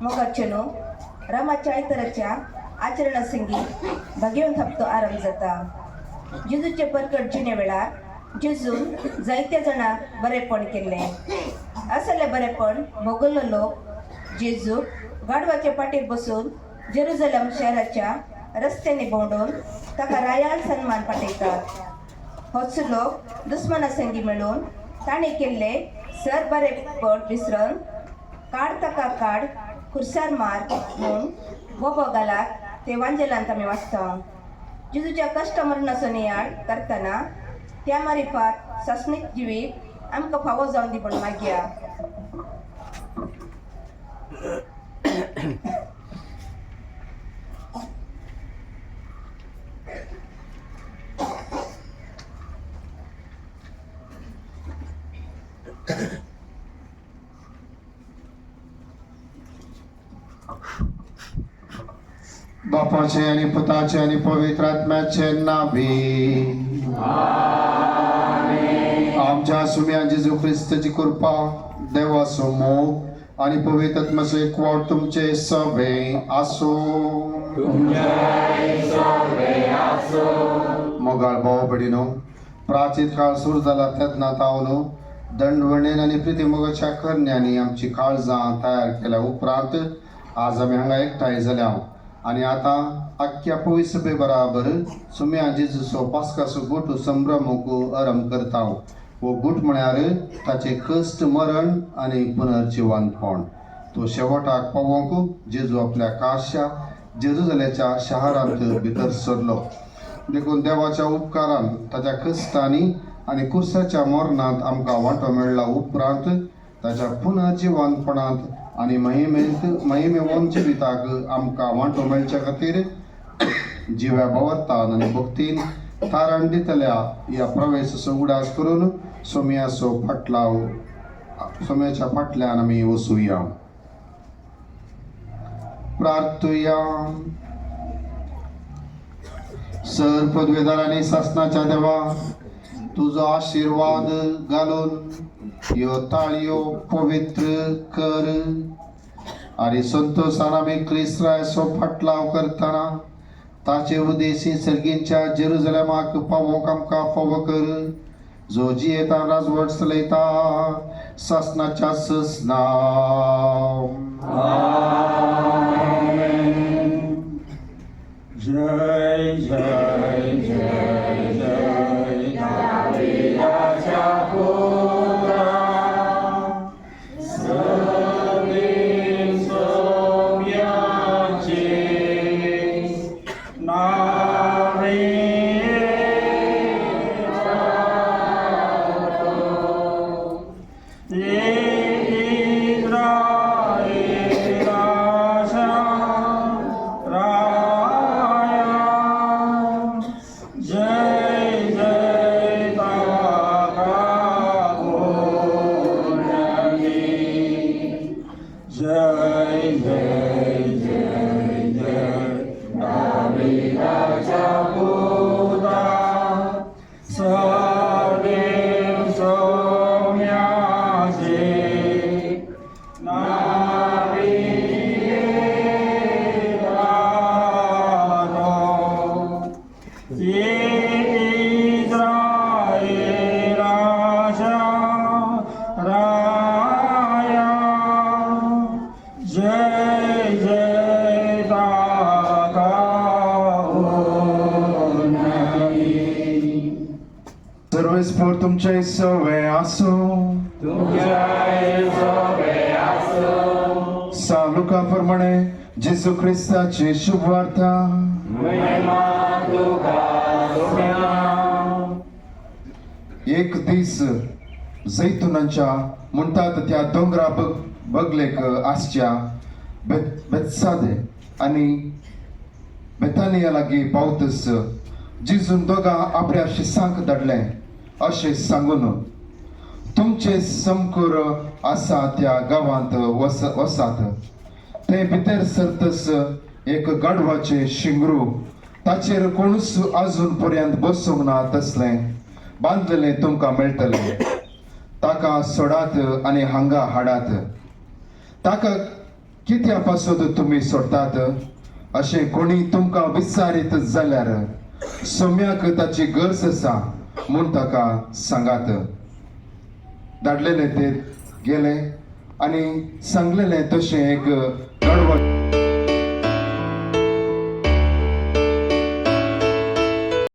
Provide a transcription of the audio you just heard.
मोगाचेनो रामाच्या इतराच्या आचरणासंगी भाग्यवन थापतो आराम जाता. जेजूचे परकट जिणे वेळार जेजून जायत्या जाणांक बरेपण केले. असले बरेपण भोगल्लो लोक जेजू गाडवाच्या पाठीर बसून जेरुझलेम शहराच्या रस्त्यांनी भोंवडून ताका रायाल सन्मान पाठयतात. होच लोक दुस्मना संगी मेळून ताणें केल्ले सर बरेपण विसरून काड ताका काड खुर्सार मार म्हूण बोबो घालात ते वांजेलांत आमी वाचता. जेजूच्या कश्ट मरणाचो नियाळ करतना त्या मारिफात सस्नीक जिवीक आमकां फावो जावन दी म्हूण मागया. बापाचे आणि पुताचे आणि पवित्र आत्म्याचे नावे. आमच्या सुम्या जेजू ख्रिस्ताची कृपा देवाचो मोग आणि पवित्र आत्म्याचो एकवट तुमचे सगळे आसो. मोगाळ भाव भयणीनो, प्राचीन काळ सुरू जाला तेन्ना तावलो दंडवणेन आणि प्रितीमोगाच्या करण्यांनी आमची काळजां तयार केल्या उपरांत आज आमी हांगा एकठांय जाल्या आणि आता अख्ख्या पवित्र सभे बराबर सुम्या जेजूचो पास्काचो गुट संभ्रमूक आरंभ करता. वो गुट म्हळ्यार ताचे कश्ट मरण आणि पुनर्जिवनपण. तो शेवटाक पावोंक जेजू आपल्या काशा जेरुझलेच्या शारांत भितर सरलो. देखून देवाच्या उपकारान ताच्या कश्टांनी आणि कुर्साच्या मरणांत आमकां वांटो मेळ्ळा उपरांत ताच्या पुनर्जिवनपणांत आणि महिमेवन जिविताक आमकां वांटो मेळच्या खातीर जिव्या भावार्थान आनी भक्तीन तारण दितल्या ह्या प्रवेशाचो उडास करून सोम्याच्या फाटल्यान आमी वचुया. प्रार्थुया. सर पदवेदार आनी शासनाच्या देवा, तुजो आशीर्वाद घालून ह्यो ताळयो पवित्र कर आणि संतोषान आमी क्रिस्ताचो फाटलाव करतना ताचे उदेशी सर्गींच्या जेरुझलेमाक पावोवंक आमकां फावो कर, जो जियेता राजवट चलयता शासनाच्या ससना. जय जय जय जय दाविदाच्या पुत्रा, सगळे सोम्याचे नावे सर्वेस्पोर तुमचे सवे आसो. सालुका प्रमाणे जेजू ख्रिस्ताची शुभ वार्ता. एक दीस जैतुनाच्या म्हणटात त्या दोंगरा बगलेक आसच्या बेतसादे आणि बेतानिया लागीं पावतस जेजून दोगां आपल्या शिसांक धाडले अशें सांगून तुमचे समकूर आसा त्या गांवांत वसात. ते भितर सरतस एक गाडवाचे शिंगरू, ताचेर कोणूच अजून पर्यंत बसूंक ना तसलें बांदलेलें तुमकां मेळटलें. ताका सोडात आनी हांगा हाडात. ताका कित्यापासून तुम्ही सोडतात अशें कोणी तुमकां विचारीत जाल्यार सोम्याक ताची गरज आसा म्हूण ताका सांगात. धाडलेले ते गेले आनी सांगलेले तशें एक गडवड